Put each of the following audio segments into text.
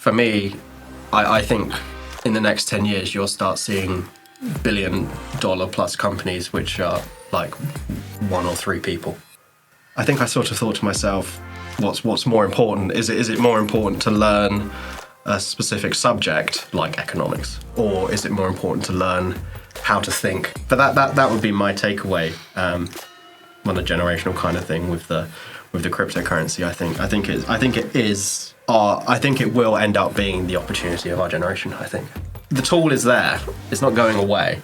for me, I think in the next 10 years, you'll start seeing billion-dollar plus companies which are like 1 or 3 people. I think I sort of thought to myself, what's more important? Is it more important to learn a specific subject like economics, or is it more important to learn how to think? But that would be my takeaway on a generational kind of thing with the cryptocurrency. I think it will end up being the opportunity of our generation. I think the tool is there; it's not going away.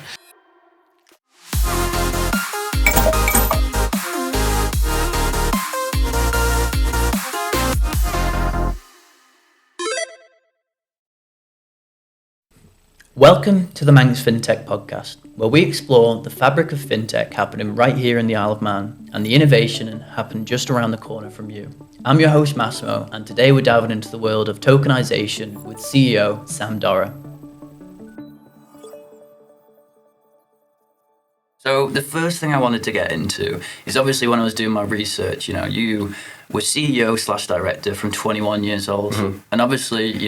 Welcome to the Manx Fintech Podcast, where we explore the fabric of fintech happening right here in the Isle of Man and the innovation happening just around the corner from you. I'm your host Massimo, and today we're diving into the world of tokenisation with CEO Sam Dorrer. So the first thing I wanted to get into is obviously when I was doing my research, you were CEO/director from 21 years old. Mm-hmm. And obviously,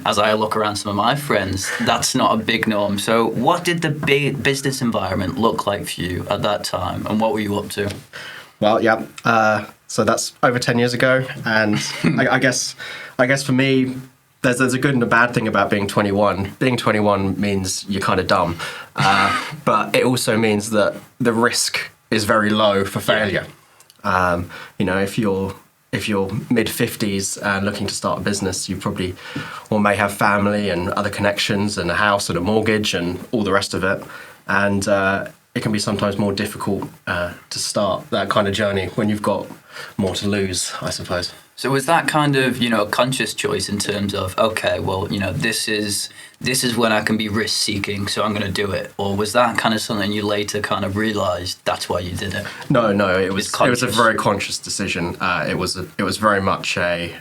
as I look around some of my friends, that's not a big norm. So what did the big business environment look like for you at that time, and what were you up to? Well, yeah. So that's over 10 years ago. And I guess for me, there's a good and a bad thing about being 21. Being 21 means you're kind of dumb, but it also means that the risk is very low for failure. If you're mid-50s and looking to start a business, you probably or may have family and other connections and a house and a mortgage and all the rest of it. And it can be sometimes more difficult to start that kind of journey when you've got more to lose, I suppose. So was that kind of, a conscious choice in terms of, okay, well, this is when I can be risk seeking, so I'm going to do it? Or was that kind of something you later kind of realised that's why you did it? No, it was a very conscious decision. It was very much a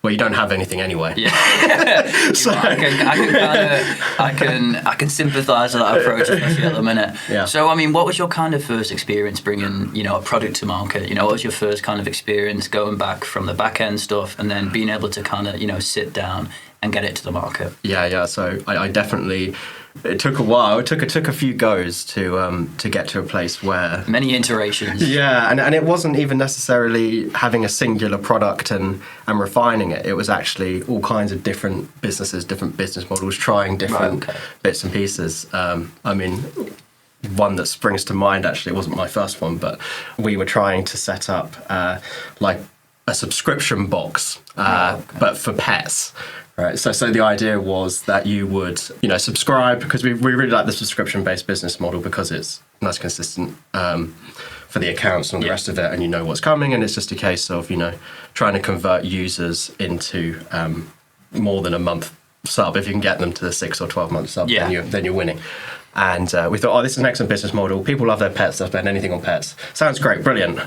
well, you don't have anything anyway. Yeah. So I can sympathise with that approach, especially at the minute. Yeah. So, what was your kind of first experience bringing, a product to market? What was your first kind of experience going back from the back end stuff and then being able to kind of, sit down and get it to the market? Yeah. So I definitely. It took a while. It took a few goes to get to a place where many iterations. Yeah, and it wasn't even necessarily having a singular product and refining it. It was actually all kinds of different businesses, different business models, trying different bits and pieces. One that springs to mind, actually, it wasn't my first one, but we were trying to set up like a subscription box, but for pets. Right. So the idea was that you would, subscribe, because we really like the subscription-based business model because it's nice, consistent for the accounts and all the rest of it, and you know what's coming, and it's just a case of, trying to convert users into more than a month sub. If you can get them to the 6 or 12 month sub, then you're winning. And we thought, this is an excellent business model. People love their pets. They'll spend anything on pets. Sounds great. Brilliant.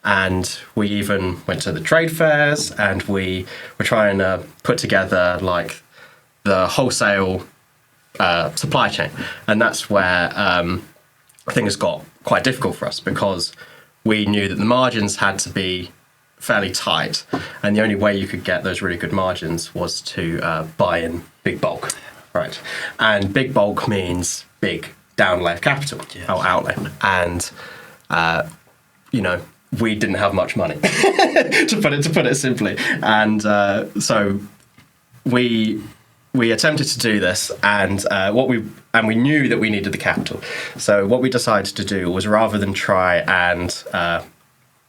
And we even went to the trade fairs, and we were trying to put together like the wholesale supply chain. And that's where things got quite difficult for us, because we knew that the margins had to be fairly tight. And the only way you could get those really good margins was to buy in big bulk. Right. And big bulk means big downlay of capital, or outlay. And, we didn't have much money, to put it simply, and so we attempted to do this, and we knew that we needed the capital. So what we decided to do was, rather than try and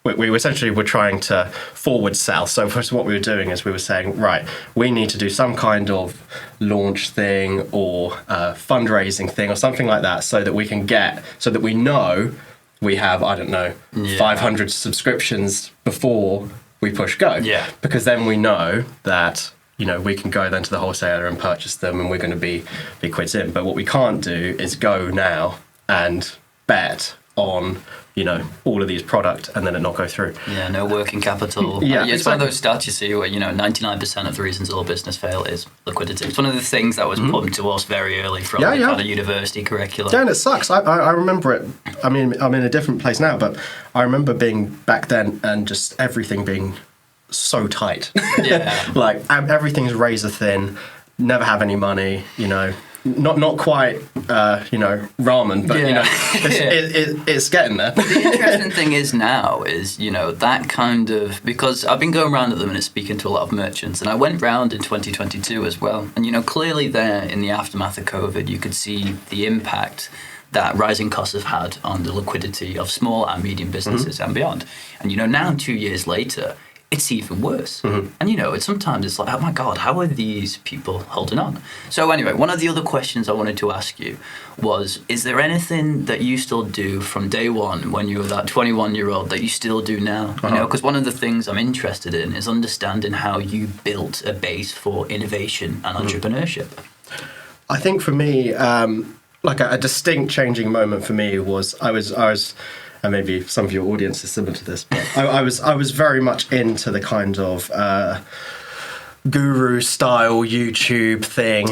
we essentially were trying to forward sell. So first, what we were doing is we were saying, right, we need to do some kind of launch thing or fundraising thing or something like that, so that we know we have, 500 subscriptions before we push go. Yeah. Because then we know that, we can go then to the wholesaler and purchase them, and we're going to be quids in. But what we can't do is go now and bet on, all of these products and then it not go through. Yeah, no working capital. It's one of those stats you see where, 99% of the reasons all business fail is liquidity. It's one of the things that was pumped to us very early from the kind of university curriculum. Yeah, and it sucks. I remember it. I'm in a different place now, but I remember being back then and just everything being so tight. Yeah. Like everything's razor thin, never have any money, you know. Not quite, ramen, but it's getting there. The interesting thing is now is, that kind of, because I've been going around at the minute speaking to a lot of merchants, and I went round in 2022 as well. And, clearly there in the aftermath of COVID, you could see the impact that rising costs have had on the liquidity of small and medium businesses and beyond. And, now 2 years later, it's even worse. And, sometimes it's like, oh my God, how are these people holding on? So anyway, one of the other questions I wanted to ask you was, is there anything that you still do from day one when you were that 21-year-old that you still do now? Because one of the things I'm interested in is understanding how you built a base for innovation and entrepreneurship. I think for me, like a distinct changing moment for me was I was and maybe some of your audience is similar to this, but I was very much into the kind of guru style YouTube thing.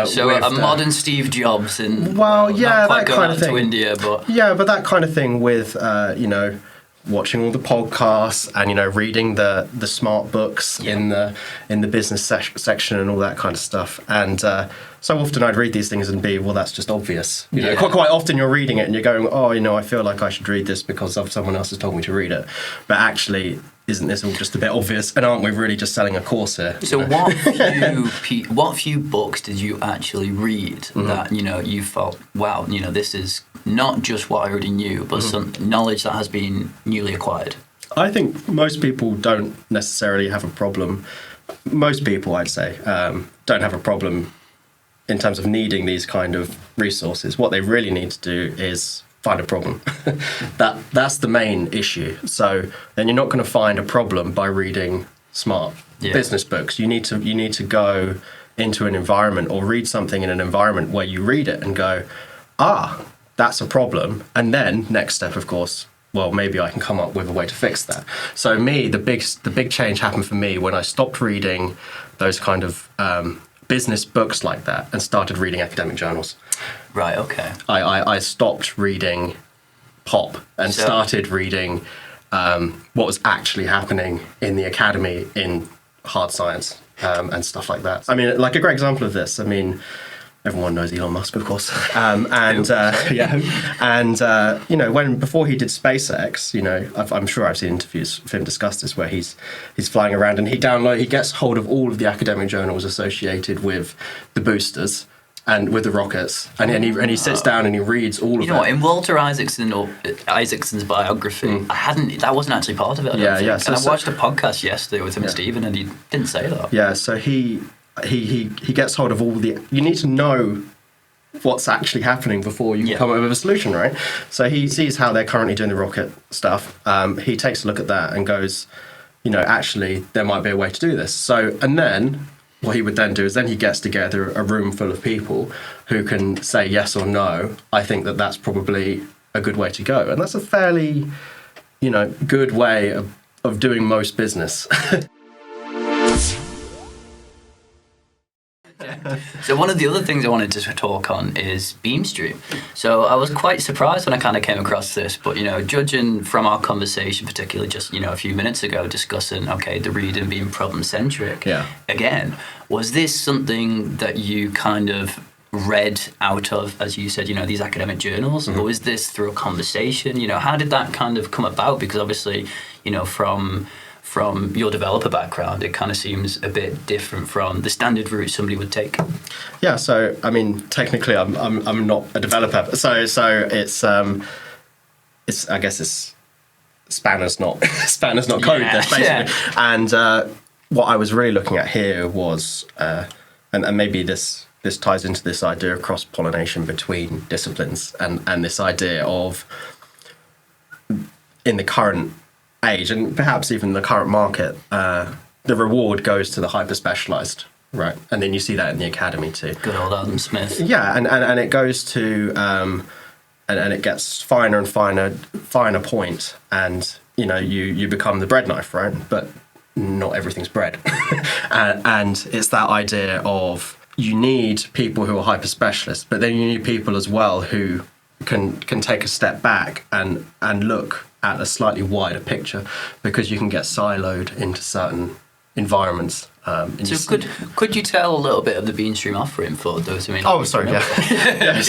So a modern Steve Jobs, and not quite that kind of thing. To India, but but that kind of thing with watching all the podcasts and reading the smart books in the business section and all that kind of stuff. And so often I'd read these things and be, well, that's just obvious. Quite often you're reading it and you're going, oh, I feel like I should read this because someone else has told me to read it. But actually, isn't this all just a bit obvious? And aren't we really just selling a course here? So what few books did you actually read that, you felt, wow, this is not just what I already knew, but some knowledge that has been newly acquired? I think most people don't necessarily have a problem. Most people, I'd say, don't have a problem in terms of needing these kind of resources. What they really need to do is find a problem. That's the main issue. So then you're not going to find a problem by reading smart business books. You need to go into an environment or read something in an environment where you read it and go, that's a problem. And then next step, of course, well, maybe I can come up with a way to fix that. So the big change happened for me when I stopped reading those kind of business books like that and started reading academic journals. Right, okay. I stopped reading pop and started reading what was actually happening in the academy in hard science and stuff like that. I mean, like a great example of this, everyone knows Elon Musk, of course. Before he did SpaceX, I'm sure I've seen interviews of him discuss this where he's flying around and he gets hold of all of the academic journals associated with the boosters and with the rockets, and he sits down and he reads all of it. In Walter Isaacson's biography, that wasn't actually part of it. I watched a podcast yesterday with him and Stephen, and he didn't say that. Yeah, so he gets hold of all the. You need to know what's actually happening before you come up with a solution, right? So he sees how they're currently doing the rocket stuff. He takes a look at that and goes, actually there might be a way to do this. So and then what he would then do is he gets together a room full of people who can say yes or no. I think that's probably a good way to go, and that's a fairly, good way of doing most business. So one of the other things I wanted to talk on is Beamstream. So I was quite surprised when I kind of came across this, but judging from our conversation, particularly just a few minutes ago, discussing the reading being problem centric. Yeah. Again, was this something that you kind of read out of, as you said, these academic journals, or was this through a conversation? How did that kind of come about? Because obviously, from your developer background, it kind of seems a bit different from the standard route somebody would take. Yeah, so technically, I'm not a developer, so it's I guess it's Spanner's not code this basically. Yeah. And what I was really looking at here was, and maybe this ties into this idea of cross-pollination between disciplines, and this idea of in the current age, and perhaps even the current market, the reward goes to the hyper-specialised, right? And then you see that in the academy too. Good old Adam Smith. Yeah, and it goes to, and it gets finer and finer point, and you become the bread knife, right? But not everything's bread. and it's that idea of you need people who are hyper-specialists, but then you need people as well who can take a step back and look at a slightly wider picture because you can get siloed into certain environments. So could you tell a little bit of the Beamstream offering for those who may not? Oh, sorry, yeah.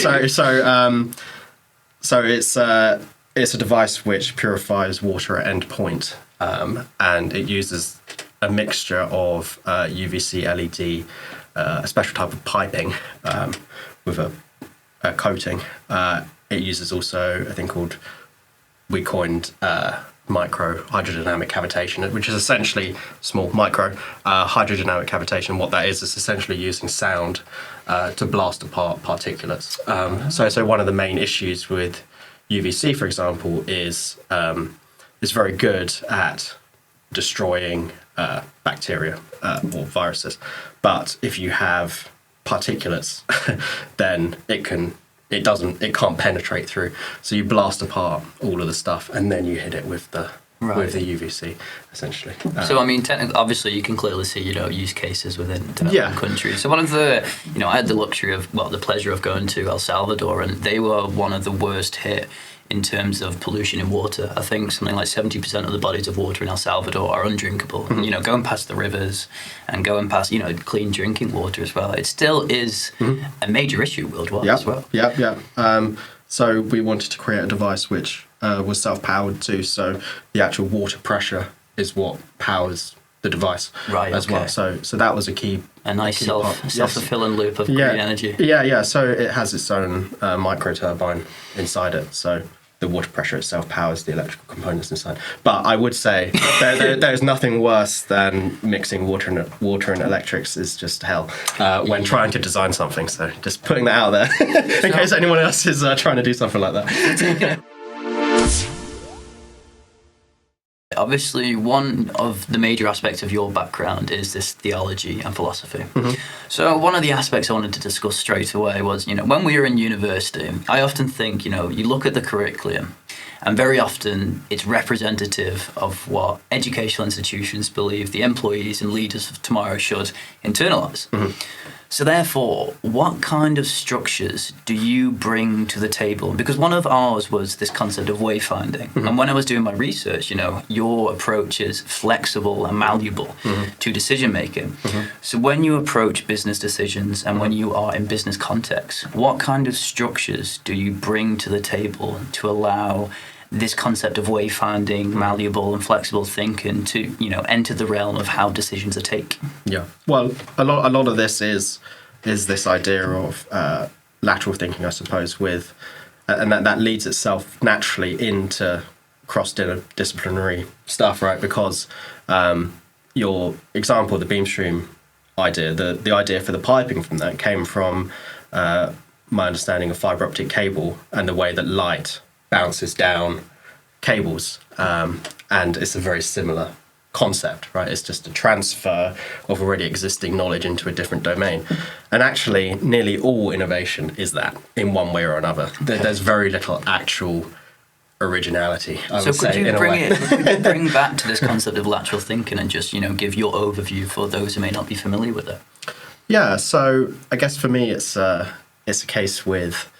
So it's a device which purifies water at end point, and it uses a mixture of UVC LED, a special type of piping with a coating. It uses also a thing called, we coined micro hydrodynamic cavitation, which is essentially small micro hydrodynamic cavitation. What that is essentially using sound to blast apart particulates. So one of the main issues with UVC, for example, is it's very good at destroying bacteria or viruses, but if you have particulates, then it can't penetrate through. So you blast apart all of the stuff, and then you hit it with the UVC, essentially. So I mean, technically, obviously, you can clearly see use cases within developing countries. So one of the, I had the pleasure of going to El Salvador, and they were one of the worst hit in terms of pollution in water. I think something like 70% of the bodies of water in El Salvador are undrinkable. Mm-hmm. Going past the rivers and going past, clean drinking water as well, it still is a major issue worldwide as well. Yeah. So we wanted to create a device which was self-powered too. So the actual water pressure is what powers the device as well. So that was a nice self-fulfilling loop of green energy. Yeah. So it has its own micro turbine inside it. So the water pressure itself powers the electrical components inside. But I would say there's nothing worse than mixing water and electrics is just hell when trying to design something. So just putting that out there in case anyone else is trying to do something like that. Obviously, one of the major aspects of your background is this theology and philosophy. Mm-hmm. So one of the aspects I wanted to discuss straight away was, when we were in university, I often think, you look at the curriculum, and very often it's representative of what educational institutions believe the employees and leaders of tomorrow should internalise. Mm-hmm. So therefore, what kind of structures do you bring to the table? Because one of ours was this concept of wayfinding. Mm-hmm. And when I was doing my research, your approach is flexible and malleable to decision making. Mm-hmm. So when you approach business decisions and when you are in business context, what kind of structures do you bring to the table to allow this concept of wayfinding, malleable and flexible thinking to, enter the realm of how decisions are taken? Yeah. Well, a lot of this is this idea of lateral thinking, I suppose, and that leads itself naturally into cross-disciplinary stuff, right? Because your example, the Beamstream idea, the idea for the piping from that came from my understanding of fibre optic cable and the way that light bounces down cables, and it's a very similar concept, right? It's just a transfer of already existing knowledge into a different domain. And actually, nearly all innovation is that in one way or another. There's very little actual originality, I would say, in a way. So could you bring back to this concept of lateral thinking and just, give your overview for those who may not be familiar with it? Yeah, so I guess for me, it's a case with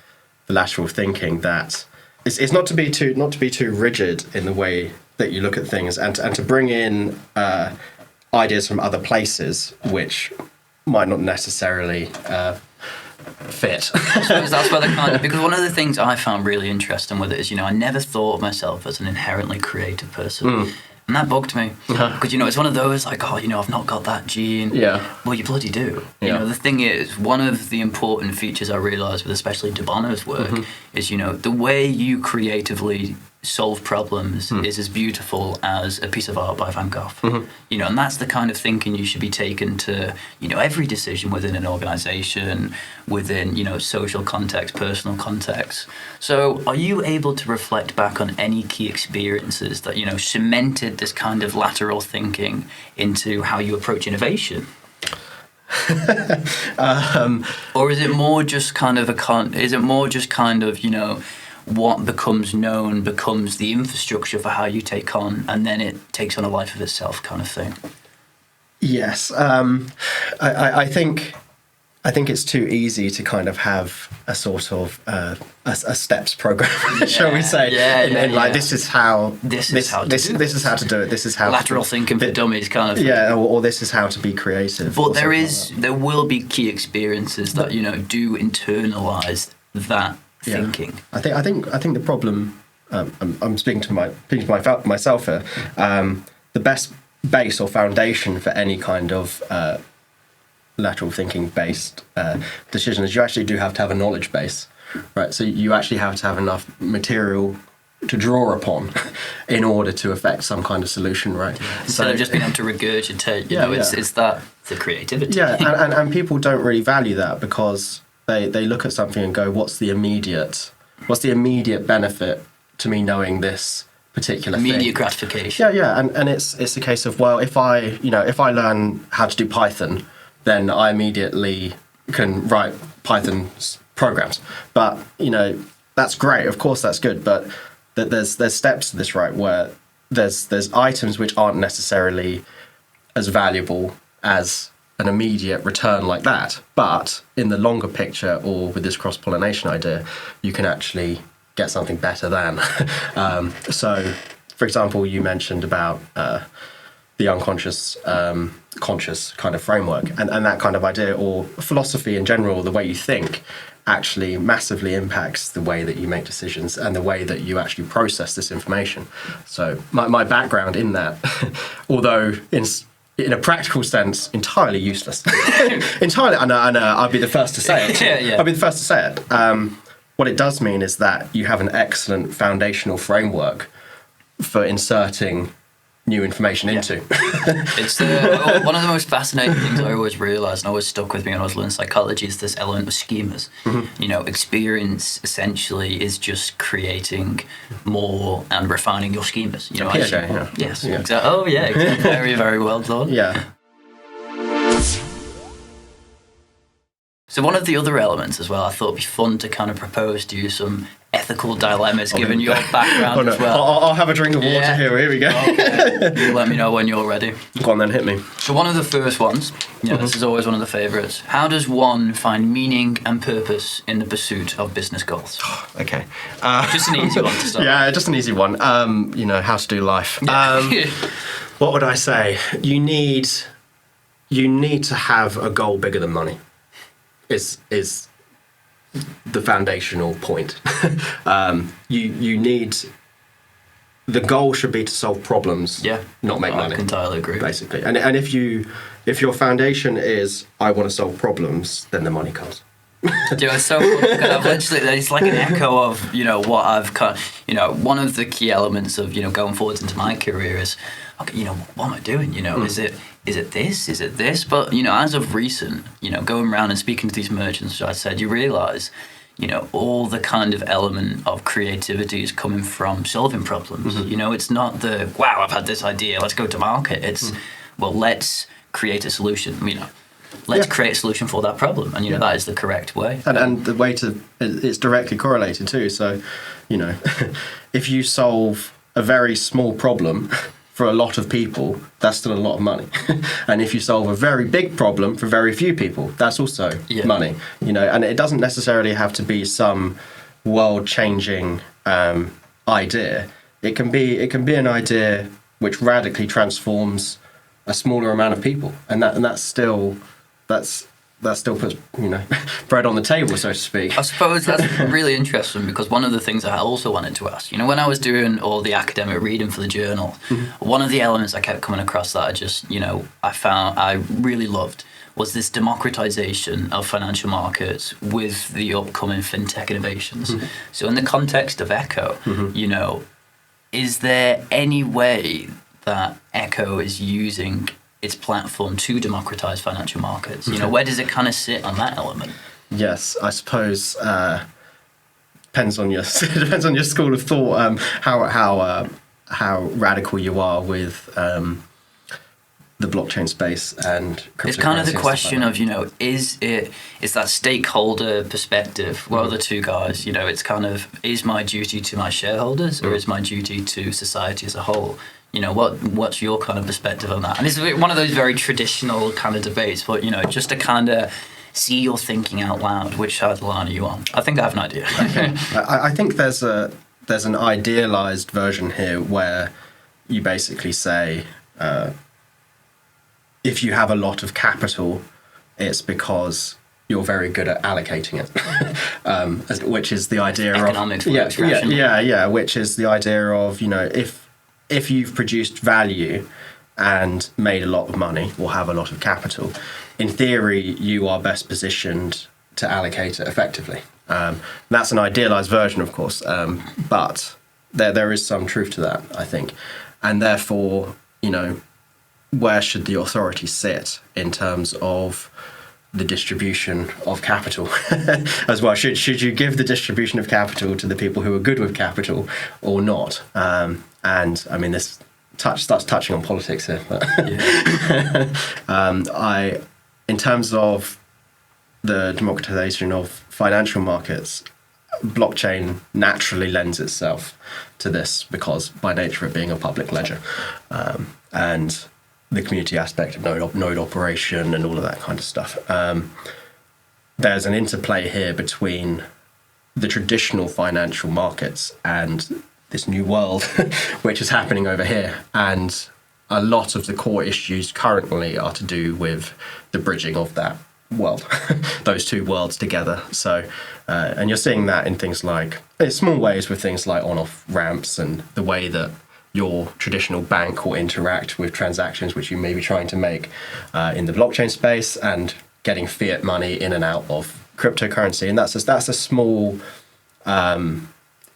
the lateral thinking that it's not to be too rigid in the way that you look at things, and to bring in ideas from other places which might not necessarily fit. I suppose that's where because one of the things I found really interesting with it is, I never thought of myself as an inherently creative person. And that bugged me. Because, it's one of those, like, I've not got that gene. Yeah. Well, you bloody do. Yeah. The thing is, one of the important features I realised with especially Debono's work is, the way you creatively solve problems is as beautiful as a piece of art by Van Gogh. And that's the kind of thinking you should be taken to, every decision within an organisation, within, social context, personal context. So are you able to reflect back on any key experiences that, cemented this kind of lateral thinking into how you approach innovation? Or is it more just kind of what becomes known becomes the infrastructure for how you take on, and then it takes on a life of itself kind of thing? Yes. I think I think it's too easy to kind of have a sort of a steps program, shall we say? This is how to do it. This is how lateral thinking for dummies, kind of thing. Yeah, or this is how to be creative. But there will be key experiences that do internalize that thinking. I think the problem. I'm speaking to myself here. The best base or foundation for any kind of lateral thinking based decision is you actually do have to have a knowledge base, right? So you actually have to have enough material to draw upon in order to affect some kind of solution, right? Instead of just being able to regurgitate, it's that the creativity. Yeah, and people don't really value that because they look at something and go, what's the immediate benefit to me knowing this particular thing? Immediate gratification. Yeah, and it's a case of, well, if I learn how to do Python, then I immediately can write Python programs. But that's great. Of course, that's good. But there's steps to this, right? Where there's items which aren't necessarily as valuable as an immediate return like that. But in the longer picture, or with this cross-pollination idea, you can actually get something better than. So, for example, you mentioned about the unconscious, conscious kind of framework, and that kind of idea, or philosophy in general, the way you think actually massively impacts the way that you make decisions and the way that you actually process this information. So my background in that, although in a practical sense, entirely useless. Entirely, I know, I'll be the first to say it. Yeah. I'll be the first to say it. What it does mean is that you have an excellent foundational framework for inserting new information into. It's one of the most fascinating things I always realised, and always stuck with me when I was learning psychology, is this element of schemas. Mm-hmm. Experience essentially is just creating more and refining your schemas. Yes. Yeah. Exactly. Oh yeah, exactly. Very, very well done. Yeah. So one of the other elements as well, I thought it'd be fun to kind of propose to you some ethical dilemmas, given your background as well. I'll have a drink of water here. Here we go. Okay. You let me know when you're ready. Go on then, hit me. So one of the first ones, this is always one of the favourites. How does one find meaning and purpose in the pursuit of business goals? Okay. Just an easy one to start. Yeah, just an easy one. How to do life. What would I say? You need to have a goal bigger than money. Is the foundational point. You need, the goal should be to solve problems, not make money. I entirely agree. Basically, and if your foundation is I want to solve problems, then the money comes. It's so funny because I've literally, it's like an echo of what I've cut. One of the key elements of going forwards into my career is, okay, what am I doing? Is it this? Is it this? But as of recent, going around and speaking to these merchants, as I said, you realise, all the kind of element of creativity is coming from solving problems. Mm-hmm. It's not the wow, I've had this idea, let's go to market. It's well, let's create a solution. Let's create a solution for that problem, and that is the correct way. And the way it's directly correlated too. So, if you solve a very small problem for a lot of people, that's still a lot of money. And if you solve a very big problem for very few people, that's also money. And it doesn't necessarily have to be some world-changing idea. It can be an idea which radically transforms a smaller amount of people, and that still puts bread on the table, so to speak. I suppose that's really interesting, because one of the things I also wanted to ask, when I was doing all the academic reading for the journal, one of the elements I kept coming across that I just I really loved was this democratization of financial markets with the upcoming fintech innovations. So in the context of Echo, is there any way that Echo is using its platform to democratize financial markets? Where does it kind of sit on that element? Yes, I suppose depends on your school of thought, how radical you are with the blockchain space and cryptocurrency. It's kind of the question of is that stakeholder perspective? What are the two guys? It's kind of, is my duty to my shareholders or is my duty to society as a whole? What's your kind of perspective on that? And it's one of those very traditional kind of debates, but just to kind of see your thinking out loud. Which side of the line are you on? I think I have an idea. Okay. I think there's an idealized version here where you basically say, if you have a lot of capital, it's because you're very good at allocating it, which is the idea Economics of which is the idea of, if you've produced value and made a lot of money or have a lot of capital, in theory you are best positioned to allocate it effectively. That's an idealized version, of course, but there is some truth to that, I think, and therefore, where should the authority sit in terms of the distribution of capital as well? Should you give the distribution of capital to the people who are good with capital or not? And I mean, this starts touching on politics here. But in terms of the democratization of financial markets, blockchain naturally lends itself to this because by nature of being a public ledger, and the community aspect of node operation and all of that kind of stuff. There's an interplay here between the traditional financial markets and this new world, which is happening over here. And a lot of the core issues currently are to do with the bridging of that world, those two worlds together. So, and you're seeing that in things like, in small ways with things like on-off ramps and the way that your traditional bank will interact with transactions which you may be trying to make in the blockchain space and getting fiat money in and out of cryptocurrency. And that's a small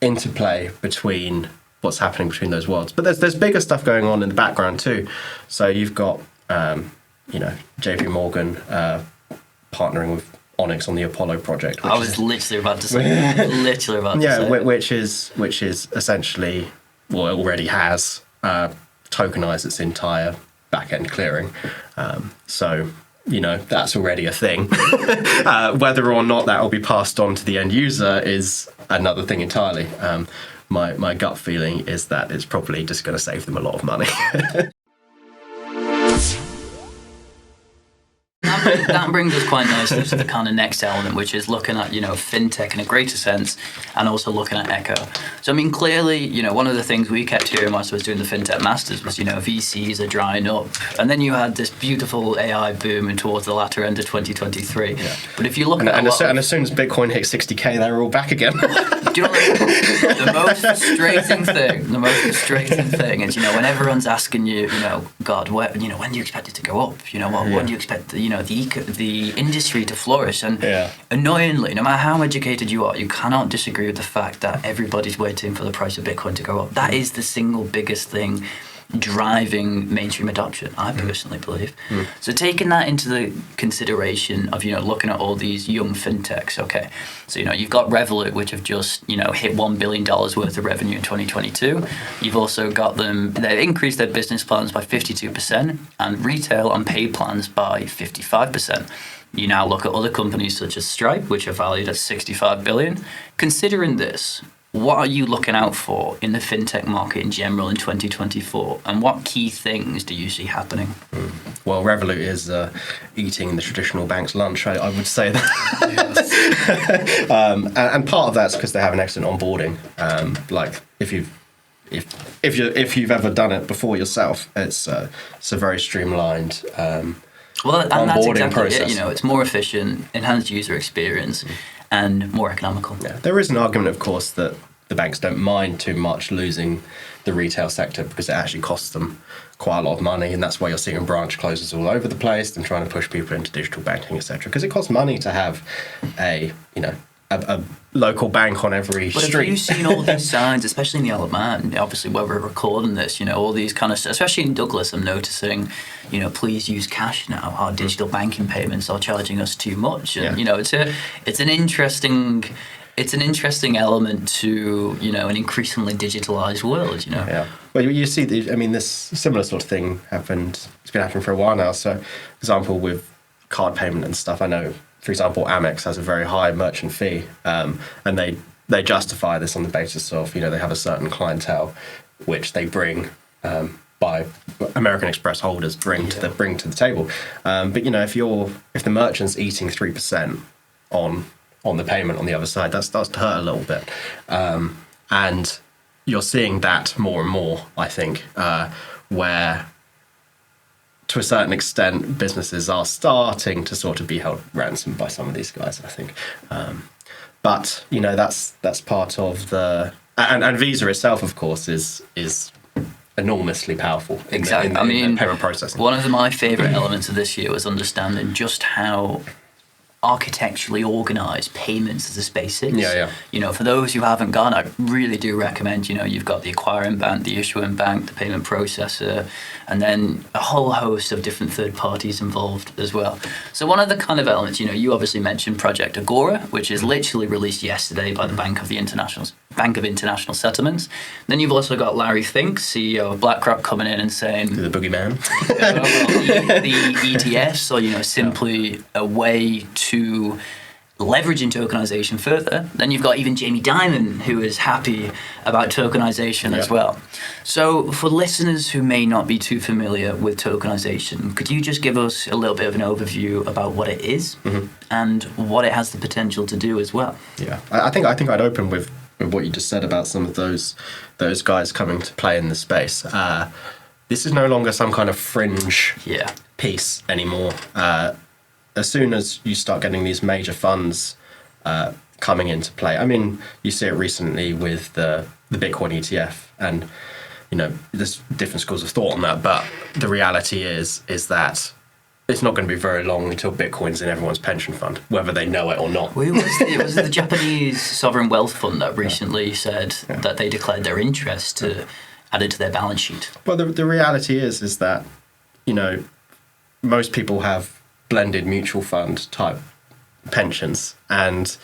interplay between what's happening between those worlds. But there's bigger stuff going on in the background too. So you've got, JP Morgan partnering with Onyx on the Apollo project. I was literally about to say. Which is essentially, well, it already has tokenized its entire back-end clearing. So, that's already a thing. Whether or not that will be passed on to the end user is another thing entirely. My gut feeling is that it's probably just going to save them a lot of money. That brings us quite nicely to the kind of next element, which is looking at, fintech in a greater sense and also looking at echo. So, I mean, clearly, one of the things we kept hearing whilst I was doing the fintech masters was, VCs are drying up. And then you had this beautiful AI boom towards the latter end of 2023. Yeah. But if you look at as soon as Bitcoin hit 60K, they were all back again. Do you know the most frustrating thing is, when everyone's asking you, God, when do you expect it to go up? When do you expect the industry to flourish? And annoyingly, no matter how educated you are, you cannot disagree with the fact that everybody's waiting for the price of Bitcoin to go up. That is the single biggest thing driving mainstream adoption, I personally believe. So taking that into the consideration of, looking at all these young fintechs, okay, so, you've got Revolut, which have just, hit $1 billion worth of revenue in 2022. You've also got they've increased their business plans by 52% and retail and paid plans by 55%. You now look at other companies such as Stripe, which are valued at $65 billion. Considering this, what are you looking out for in the fintech market in general in 2024, and what key things do you see happening? Well, Revolut is eating the traditional bank's lunch, I would say that. Yes. And part of that's because they have an excellent onboarding. Like if you've ever done it before yourself, it's a very streamlined and that's exactly process. It. It's more efficient, enhanced user experience, and more economical. Yeah, there is an argument, of course, that the banks don't mind too much losing the retail sector because it actually costs them quite a lot of money, and that's why you're seeing branch closures all over the place and trying to push people into digital banking, etc. Because it costs money to have a local bank on every street. But have you seen all these signs, especially in the Isle of Man, obviously where we're recording this, all these kind of, especially in Douglas, I'm noticing, please use cash now. Our digital banking payments are charging us too much. And, it's an interesting element to, an increasingly digitalized world, Yeah. Well, you see, this similar sort of thing happened. It's been happening for a while now. So, for example, with card payment and stuff, I know, for example, Amex has a very high merchant fee, and they justify this on the basis of, they have a certain clientele which they bring by American Express holders bring to the table. But if the merchant's eating 3% on the payment on the other side, that starts to hurt a little bit. And you're seeing that more and more, I think, where to a certain extent businesses are starting to sort of be held ransom by some of these guys, I think. But that's part of the and Visa itself, of course, is enormously powerful in payment processing. One of my favourite elements of this year was understanding just how architecturally organised payments as a space is. For those who haven't gone, I really do recommend, you've got the acquiring bank, the issuing bank, the payment processor, and then a whole host of different third parties involved as well. So one of the kind of elements, you obviously mentioned Project Agora, which is literally released yesterday by the Bank of International Settlements. Then you've also got Larry Fink, CEO of BlackRock, coming in and saying the boogeyman, the ETFs are simply a way to leveraging tokenization further. Then you've got even Jamie Dimon, who is happy about tokenization as well. So for listeners who may not be too familiar with tokenization, could you just give us a little bit of an overview about what it is and what it has the potential to do as well? Yeah, I think I'd open with what you just said about some of those guys coming to play in the space. This is no longer some kind of fringe piece anymore. As soon as you start getting these major funds coming into play, I mean, you see it recently with the Bitcoin ETF, and there's different schools of thought on that, but the reality is that it's not going to be very long until Bitcoin's in everyone's pension fund, whether they know it or not. It was the Japanese sovereign wealth fund that recently said that they declared their interest to add it to their balance sheet. Well, the reality is that most people have blended mutual fund type pensions, and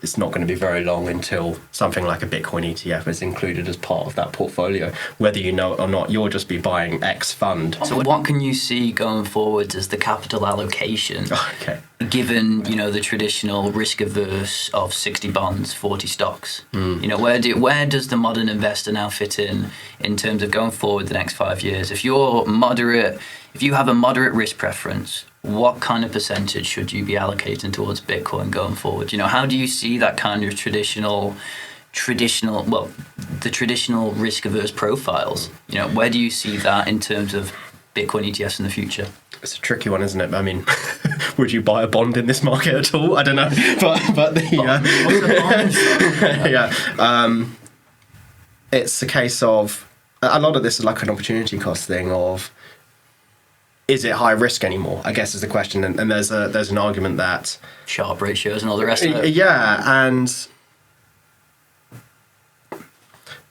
it's not going to be very long until something like a Bitcoin ETF is included as part of that portfolio. Whether you know it or not, you'll just be buying X fund. So what can you see going forward as the capital allocation, given the traditional risk averse of 60 bonds, 40 stocks? Where does the modern investor now fit in terms of going forward the next 5 years? If you have a moderate risk preference, what kind of percentage should you be allocating towards Bitcoin going forward? How do you see that kind of traditional risk averse profiles? Where do you see that in terms of Bitcoin ETFs in the future? It's a tricky one, isn't it? I mean, would you buy a bond in this market at all? I don't know, but it's a case of a lot of this is like an opportunity cost thing of, is it high risk anymore? I guess is the question, and there's an argument that Sharpe ratios and all the rest of it. Yeah, and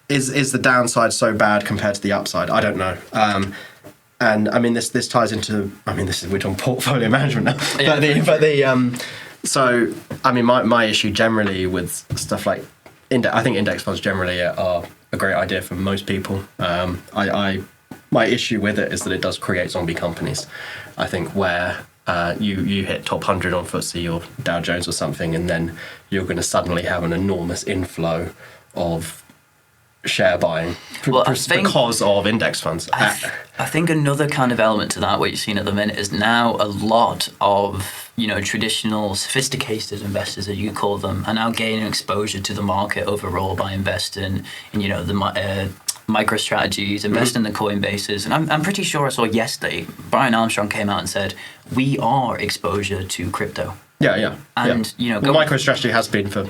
is the downside so bad compared to the upside? I don't know. And I mean this ties into we're talking portfolio management now. Yeah. So I mean my issue generally with stuff like I think index funds generally are a great idea for most people. My issue with it is that it does create zombie companies. I think where you hit top 100 on FTSE or Dow Jones or something, and then you're going to suddenly have an enormous inflow of share buying because of index funds. I think another kind of element to that, what you're seeing at the minute, is now a lot of traditional sophisticated investors, as you call them, are now gaining exposure to the market overall by investing in the micro strategies, invest in the Coinbases. And I'm pretty sure I saw yesterday, Brian Armstrong came out and said, we are exposure to crypto. Yeah. And, MicroStrategy has been for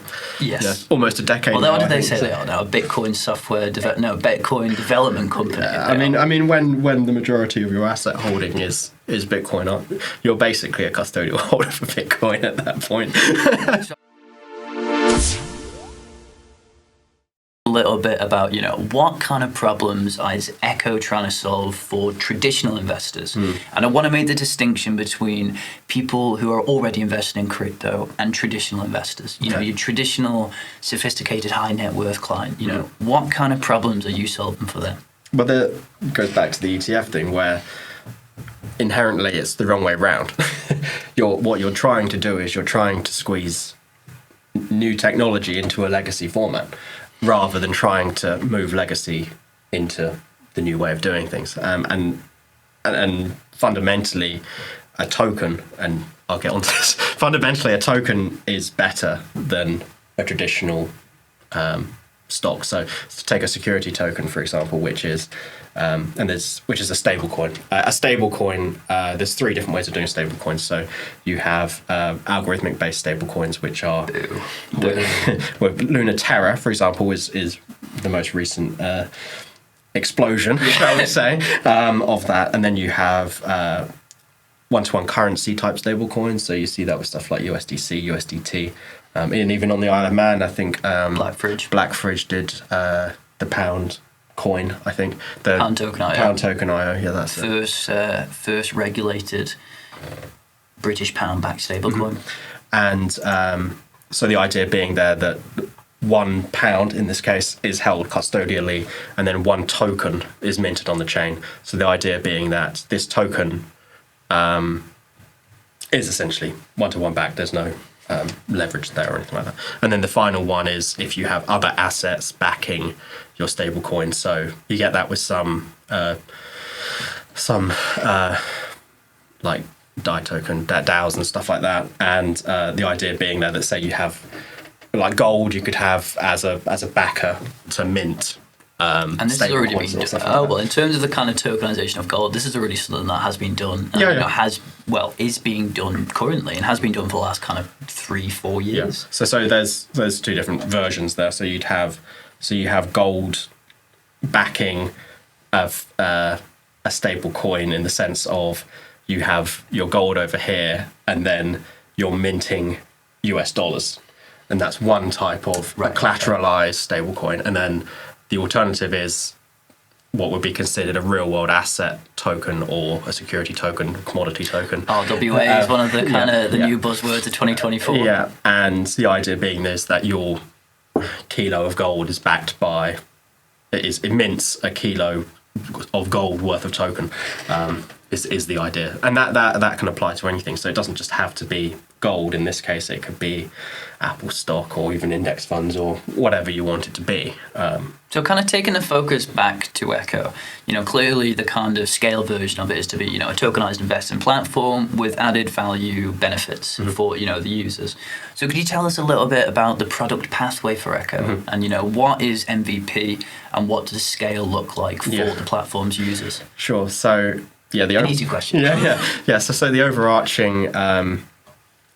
almost a decade. Well, what did they say they are now? A Bitcoin Bitcoin development company. Yeah, I mean, when the majority of your asset holding is Bitcoin, you're basically a custodial holder for Bitcoin at that point. A little bit about what kind of problems is Echo trying to solve for traditional investors, and I want to make the distinction between people who are already investing in crypto and traditional investors. Your traditional sophisticated high net worth client. What kind of problems are you solving for them? Well, that goes back to the ETF thing, where inherently it's the wrong way round. What you're trying to do is you're trying to squeeze new technology into a legacy format, rather than trying to move legacy into the new way of doing things. And fundamentally, a token, and I'll get onto this. Fundamentally, a token is better than a traditional stock. So to take a security token, for example, which is a stable coin. A stable coin, there's three different ways of doing stable coins. So you have algorithmic based stable coins, which are with Luna Terra, for example, is the most recent explosion, shall we say, of that. And then you have one-to-one currency type stable coins. So you see that with stuff like USDC, USDT. And even on the Isle of Man, I think Blackfridge did the pound coin, I think. The Pound Token IO. Pound Token IO, yeah, that's it. First regulated British pound-backed stablecoin. And so the idea being there that £1 in this case is held custodially, and then one token is minted on the chain. So the idea being that this token is essentially one-to-one backed. There's no leverage there or anything like that. And then the final one is if you have other assets backing your stable coin. So you get that with some like DAI token, DAOs and stuff like that. And the idea being there that say you have like gold, you could have as a backer to mint. And this has already been done. Well, in terms of the kind of tokenization of gold, this is already something that has been done. And, is being done currently and has been done for the last kind of 3-4 years. Yeah. So there's two different versions there. So you have gold backing of a stable coin in the sense of you have your gold over here and then you're minting US dollars, and that's one type of collateralized stable coin. And then the alternative is what would be considered a real-world asset token or a security token, commodity token. RWA is one of the kind of new buzzwords of 2024. Yeah, and the idea being is that your kilo of gold is backed by, it mints a kilo of gold worth of token, is the idea. And that can apply to anything. So it doesn't just have to be gold. In this case, it could be Apple stock or even index funds or whatever you want it to be. So kind of taking the focus back to Echo, clearly the kind of scale version of it is to be, a tokenized investing platform with added value benefits for, the users. So could you tell us a little bit about the product pathway for Echo and, what is MVP and what does scale look like for the platform's users? Sure. So, an easy question. So the overarching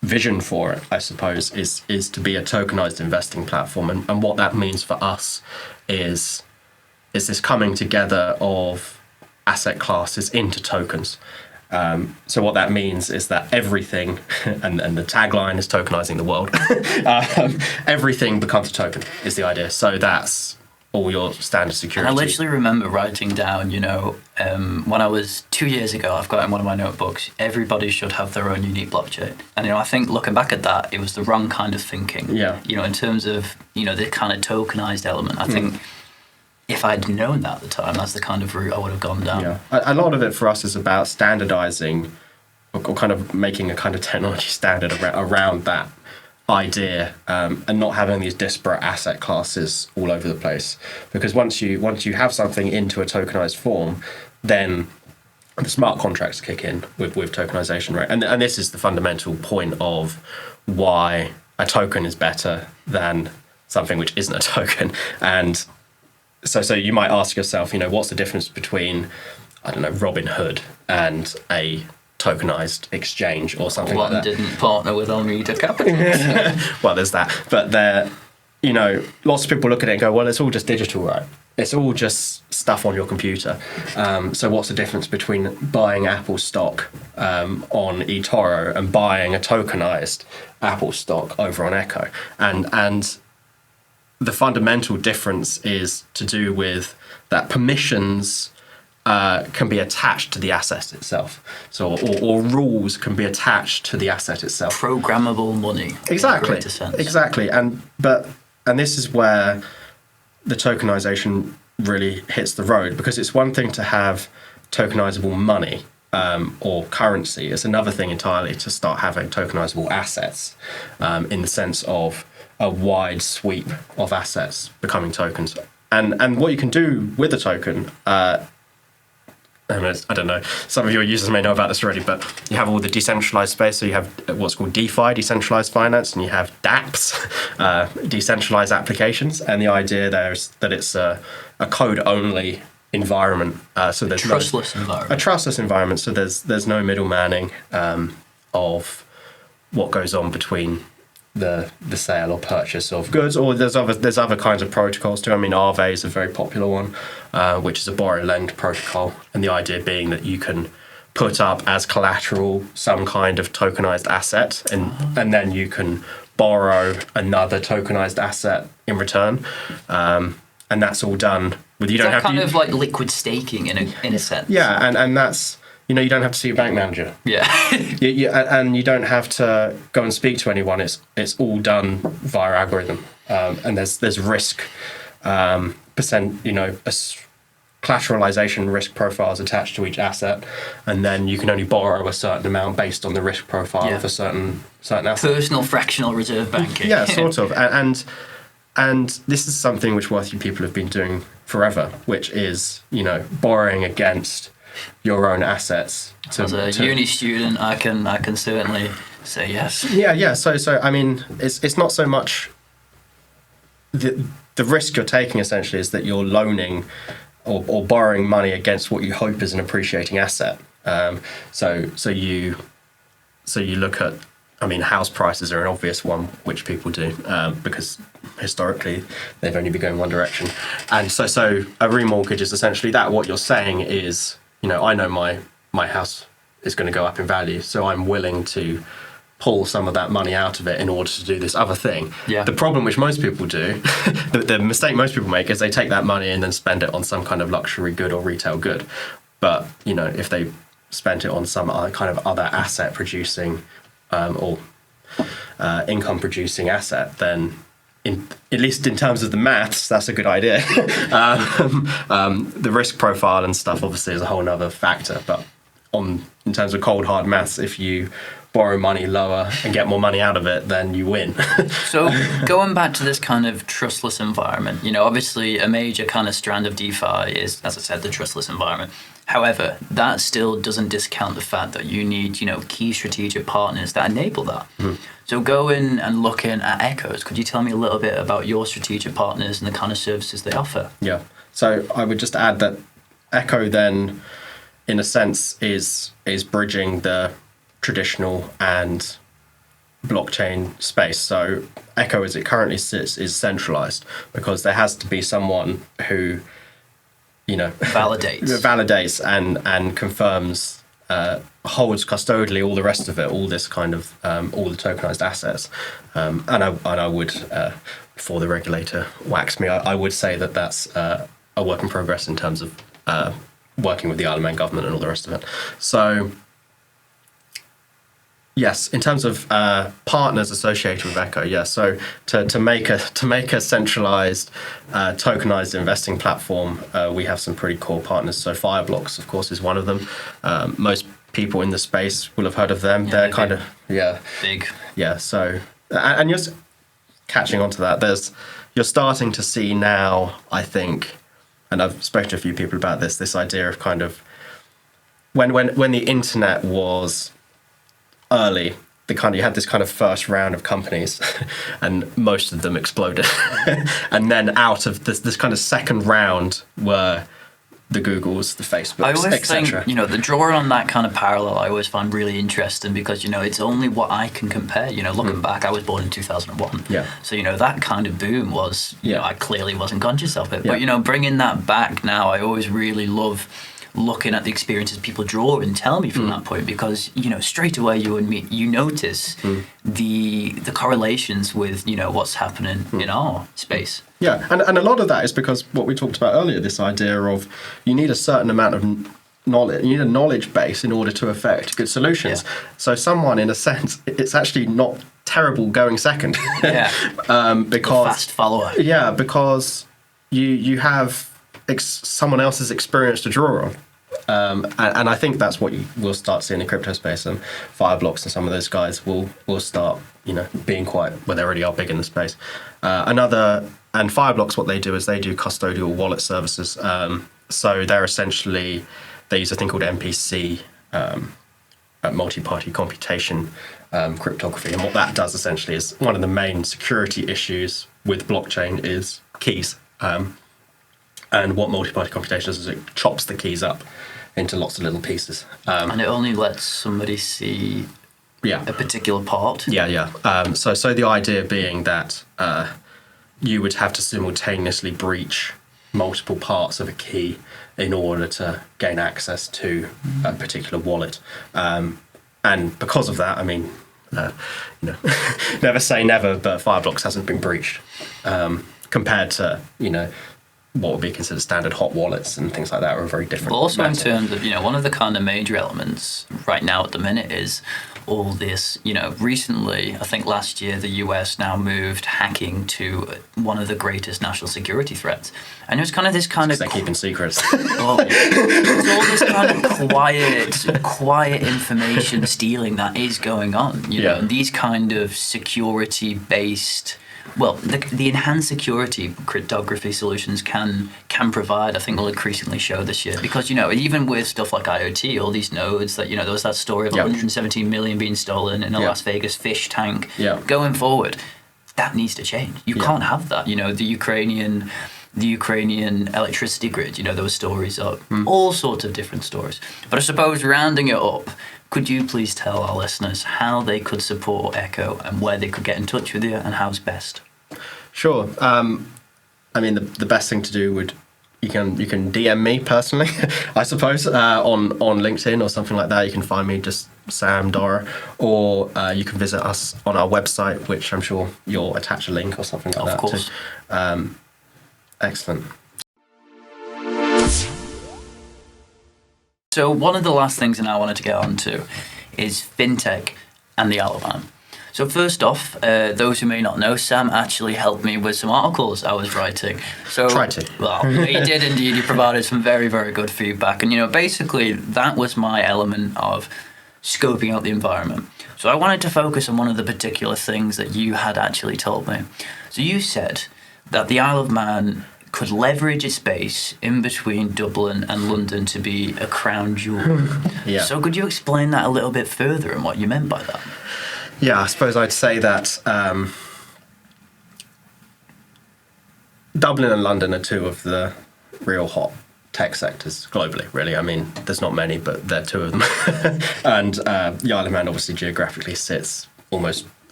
vision for it, I suppose, is to be a tokenized investing platform, and what that means for us is this coming together of asset classes into tokens. So what that means is that everything, and the tagline is tokenizing the world, everything becomes a token is the idea. So that's all your standard security. And I literally remember writing down, when I was 2 years ago, I've got in one of my notebooks, everybody should have their own unique blockchain. And, I think looking back at that, it was the wrong kind of thinking. Yeah. In terms of, the kind of tokenized element. I think if I'd known that at the time, that's the kind of route I would have gone down. Yeah. A lot of it for us is about standardizing or kind of making a kind of technology standard around that idea, and not having these disparate asset classes all over the place. Because once you have something into a tokenized form, then the smart contracts kick in with tokenization, right? And this is the fundamental point of why a token is better than something which isn't a token. And so you might ask yourself, what's the difference between, I don't know, Robinhood and a tokenized exchange or something like that? One didn't partner with Almeida Capital. Well, there's that. But lots of people look at it and go, well, it's all just digital, right? It's all just stuff on your computer. So what's the difference between buying Apple stock on eToro and buying a tokenized Apple stock over on Echo? And the fundamental difference is to do with that permissions can be attached to the asset itself. So, or rules can be attached to the asset itself. Programmable money. Exactly. In a greater sense. Exactly. And this is where the tokenization really hits the road, because it's one thing to have tokenizable money or currency. It's another thing entirely to start having tokenizable assets in the sense of a wide sweep of assets becoming tokens. And what you can do with a token, I don't know, some of your users may know about this already, but you have all the decentralized space. So you have what's called DeFi, decentralized finance, and you have dApps, decentralized applications. And the idea there is that it's a code-only environment. So there's a trustless environment. So there's no middlemaning of what goes on between the sale or purchase of goods, or there's other kinds of protocols too. I mean, Aave is a very popular one, which is a borrow-lend protocol, and the idea being that you can put up as collateral some kind of tokenized asset, and then you can borrow another tokenized asset in return, and that's all done with you. Don't have kind of like liquid staking in a sense. Yeah, and that's. You don't have to see a bank manager. Yeah. And you don't have to go and speak to anyone. It's all done via algorithm. And there's risk collateralization risk profiles attached to each asset, and then you can only borrow a certain amount based on the risk profile of a certain asset. Personal fractional reserve banking. Yeah, sort of. And this is something which wealthy people have been doing forever, which is borrowing against your own assets. As a uni student, I can certainly say yes. Yeah. So I mean, it's not so much the risk you're taking. Essentially, is that you're loaning or borrowing money against what you hope is an appreciating asset. So you look at. I mean, house prices are an obvious one which people do because historically they've only been going one direction, and so a remortgage is essentially that. What you're saying is. I know my house is going to go up in value, so I'm willing to pull some of that money out of it in order to do this other thing. Yeah. The problem which most people do, the mistake most people make is they take that money and then spend it on some kind of luxury good or retail good. But, if they spent it on some kind of other asset producing or income producing asset, then at least in terms of the maths, that's a good idea. The risk profile and stuff obviously is a whole other factor. But in terms of cold hard maths, if you borrow money lower and get more money out of it, then you win. So going back to this kind of trustless environment, obviously a major kind of strand of DeFi is, as I said, the trustless environment. However, that still doesn't discount the fact that you need, key strategic partners that enable that. Mm-hmm. So going and looking at Echoes, could you tell me a little bit about your strategic partners and the kind of services they offer? Yeah. So I would just add that Echo then, in a sense, is bridging the traditional and blockchain space. So Echo, as it currently sits, is centralized because there has to be someone who validates and confirms, holds custodially all the rest of it, all this kind of all the tokenized assets. And I would, before the regulator whacks me, I would say that that's a work in progress in terms of working with the Isle of Man government and all the rest of it. So yes, in terms of partners associated with Echo, yes. So to make a centralized tokenized investing platform, we have some pretty cool partners. So Fireblocks, of course, is one of them. Most people in the space will have heard of them. They're kind of big. Yeah. So and you're catching on to that. You're starting to see now, I think, and I've spoken to a few people about this idea of kind of when the internet was early, you had this kind of first round of companies, and most of them exploded, and then out of this kind of second round were the Googles, the Facebooks, etc. think, the drawing on that kind of parallel I always find really interesting because, it's only what I can compare. Looking back, I was born in 2001. Yeah. So, that kind of boom was, I clearly wasn't conscious of it. Yeah. But, bringing that back now, I always really love looking at the experiences people draw and tell me from that point because, straight away you notice the correlations with, what's happening in our space. Yeah, and a lot of that is because what we talked about earlier, this idea of you need a certain amount of knowledge, you need a knowledge base in order to affect good solutions. Yeah. So someone, in a sense, it's actually not terrible going second. Yeah. Because a fast follower. Yeah, because you have someone else's experience to draw on. And I think that's what you will start seeing in the crypto space, and Fireblocks and some of those guys will start, being quite, well, they already are big in the space. And Fireblocks, what they do is they do custodial wallet services. So they're essentially, they use a thing called MPC, multi-party computation cryptography. And what that does essentially is, one of the main security issues with blockchain is keys. And what multi-party computation does is it chops the keys up into lots of little pieces. And it only lets somebody see a particular part. So the idea being that you would have to simultaneously breach multiple parts of a key in order to gain access to a particular wallet. And because of that, I mean, never say never, but Fireblocks hasn't been breached compared to, what would be considered standard hot wallets and things like that are a very different. Also, in terms of, one of the kind of major elements right now at the minute is all this, recently, I think last year, the US now moved hacking to one of the greatest national security threats. And there's kind of this kind of... They're keeping secrets. There's all this kind of quiet information stealing that is going on, know, and these kind of security-based... Well, the enhanced security cryptography solutions can provide, I think, will increasingly show this year. Because, even with stuff like IoT, all these nodes that, there was that story of 117 million being stolen in a Las Vegas fish tank. Going forward, that needs to change. You can't have that. The Ukrainian electricity grid, there were stories of all sorts of different stories. But I suppose rounding it up, could you please tell our listeners how they could support Echo and where they could get in touch with you and how's best? Sure. I mean, the best thing to do would, you can DM me personally, I suppose, on LinkedIn or something like that. You can find me just Sam Dorrer, or you can visit us on our website, which I'm sure you'll attach a link or something like that. Of course. Excellent. So one of the last things that I wanted to get onto is fintech and the Isle of Man. So first off, those who may not know, Sam actually helped me with some articles I was writing. So, Tried to. Well, he did indeed. He provided some very, very good feedback. And, basically that was my element of scoping out the environment. So I wanted to focus on one of the particular things that you had actually told me. So you said that the Isle of Man could leverage its space in between Dublin and London to be a crown jewel. So could you explain that a little bit further and what you meant by that? Yeah, I suppose I'd say that Dublin and London are two of the real hot tech sectors globally, really. I mean, there's not many, but they're two of them. And the Isle of Man obviously geographically sits almost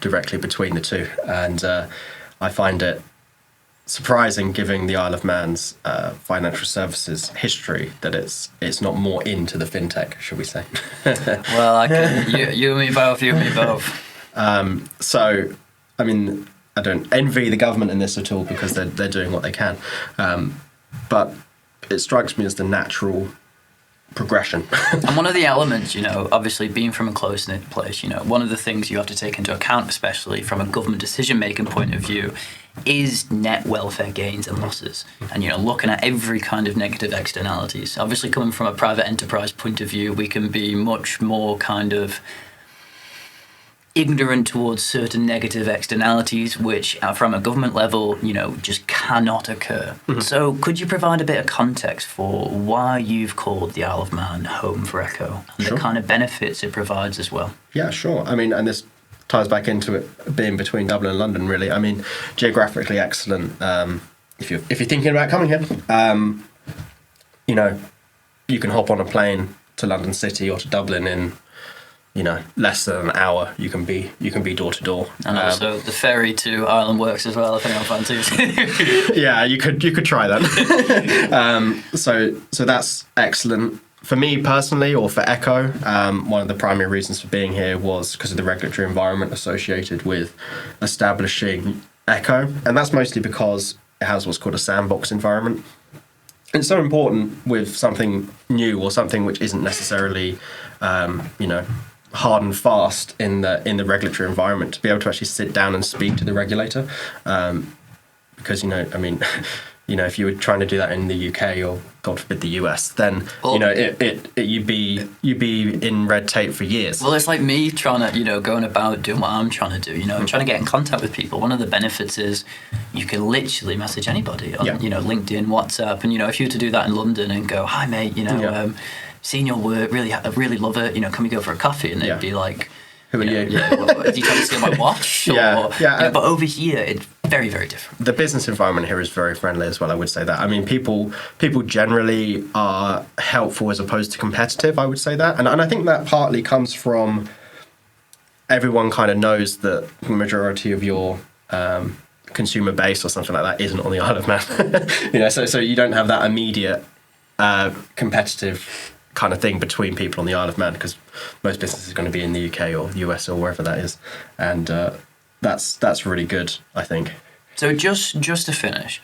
directly between the two. And I find it surprising, given the Isle of Man's financial services history, that it's not more into the fintech, should we say? Well, you and me both. So, I mean, I don't envy the government in this at all, because they're doing what they can. But it strikes me as the natural progression. And one of the elements, obviously being from a close-knit place, one of the things you have to take into account, especially from a government decision-making point of view, is net welfare gains and losses. And, looking at every kind of negative externalities. Obviously, coming from a private enterprise point of view, we can be much more kind of ignorant towards certain negative externalities, which from a government level, just cannot occur. Mm-hmm. So could you provide a bit of context for why you've called the Isle of Man home for Echo and the kind of benefits it provides as well? Yeah, sure. I mean, and this ties back into it being between Dublin and London, really. I mean, geographically excellent. If you're thinking about coming here, you can hop on a plane to London City or to Dublin in less than an hour. You can be door to door. And also the ferry to Ireland works as well, if anyone fancies. Yeah, you could try that. So that's excellent. For me personally, or for Echo, one of the primary reasons for being here was because of the regulatory environment associated with establishing Echo. And that's mostly because it has what's called a sandbox environment. It's so important with something new or something which isn't necessarily, hard and fast in the regulatory environment, to be able to actually sit down and speak to the regulator, because if you were trying to do that in the UK or God forbid the US, then you'd be in red tape for years. Well, it's like me trying to going about doing what I'm trying to do. Trying to get in contact with people. One of the benefits is you can literally message anybody on LinkedIn, WhatsApp, and if you were to do that in London and go, hi mate, seen your work, really love it. Can we go for a coffee? And they'd be like, who are you? Yeah, are you trying to steal my watch? But over here, it's very, very different. The business environment here is very friendly as well, I would say that. I mean, people generally are helpful as opposed to competitive, I would say that. And I think that partly comes from everyone kind of knows that the majority of your consumer base or something like that isn't on the Isle of Man. So you don't have that immediate competitive kind of thing between people on the Isle of Man, because most businesses are going to be in the UK or US or wherever that is, and that's really good, I think. So just to finish,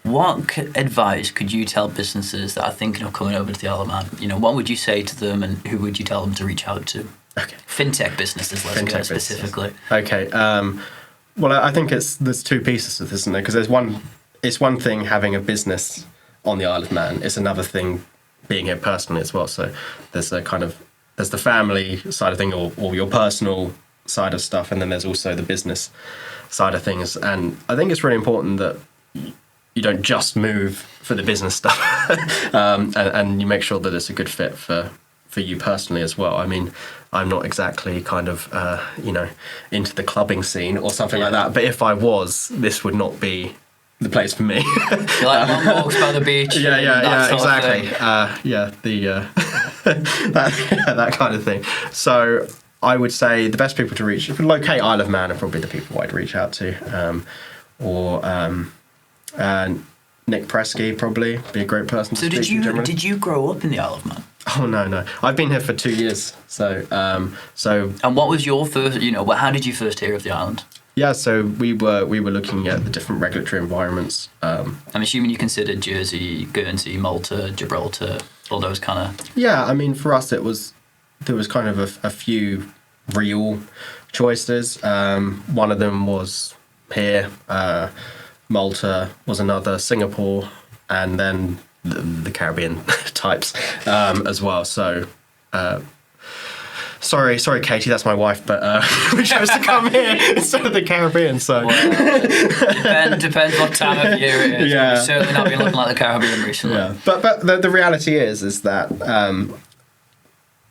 what advice could you tell businesses that are thinking of coming over to the Isle of Man? What would you say to them, and who would you tell them to reach out to? Okay. Fintech businesses, let's go specifically. Okay. Well, I think there's two pieces to this, isn't there? Because it's one thing having a business on the Isle of Man. It's another thing being here personally as well. So there's the family side of thing, or your personal side of stuff, and then there's also the business side of things. And I think it's really important that you don't just move for the business stuff, and you make sure that it's a good fit for you personally as well. I mean, I'm not exactly kind of into the clubbing scene or something like that, but if I was, this would not be the place for me. You like long walks by the beach? Yeah, exactly. That kind of thing. So I would say the best people to reach, if you locate Isle of Man, are probably the people I'd reach out to, Nick Presky probably be a great person to speak to. So did you grow up in the Isle of Man? Oh no, I've been here for 2 years. So. And what was your first? How did you first hear of the island? Yeah, so we were looking at the different regulatory environments. I'm assuming you considered Jersey, Guernsey, Malta, Gibraltar, all those kind of. Yeah, I mean, for us there was kind of a few real choices. One of them was here. Malta was another. Singapore, and then the Caribbean types as well. So. Sorry, Katie, that's my wife, but we chose to come here instead of the Caribbean. So depends what time of year it is. Yeah. We've certainly not been looking like the Caribbean recently. Yeah, but the reality is that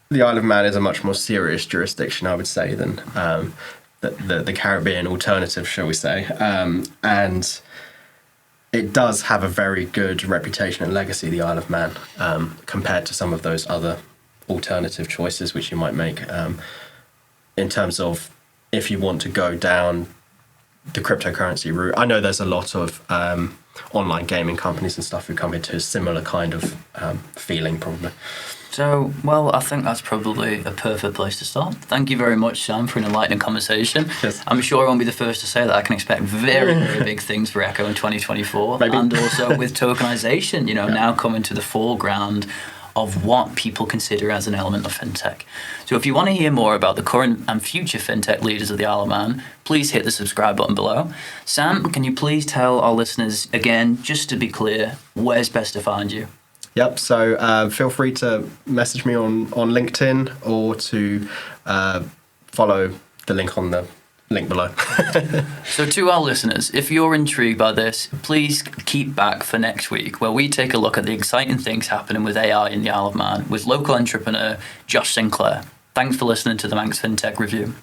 the Isle of Man is a much more serious jurisdiction, I would say, than the Caribbean alternative, shall we say, and it does have a very good reputation and legacy, the Isle of Man, compared to some of those other alternative choices which you might make, in terms of if you want to go down the cryptocurrency route. I know there's a lot of online gaming companies and stuff who come into a similar kind of feeling, probably. So, well, I think that's probably a perfect place to start. Thank you very much, Sam, for an enlightening conversation. Yes. I'm sure I won't be the first to say that I can expect very, very big things for Echo in 2024. Maybe. And also with tokenisation, now coming to the foreground of what people consider as an element of fintech. So if you want to hear more about the current and future fintech leaders of the Isle of Man, please hit the subscribe button below. Sam, can you please tell our listeners again, just to be clear, where's best to find you? Yep, so feel free to message me on LinkedIn, or to follow the link on the link below. So to our listeners, if you're intrigued by this, please keep back for next week, where we take a look at the exciting things happening with AI in the Isle of Man with local entrepreneur Josh Sinclair. Thanks for listening to the Manx Fintech Review.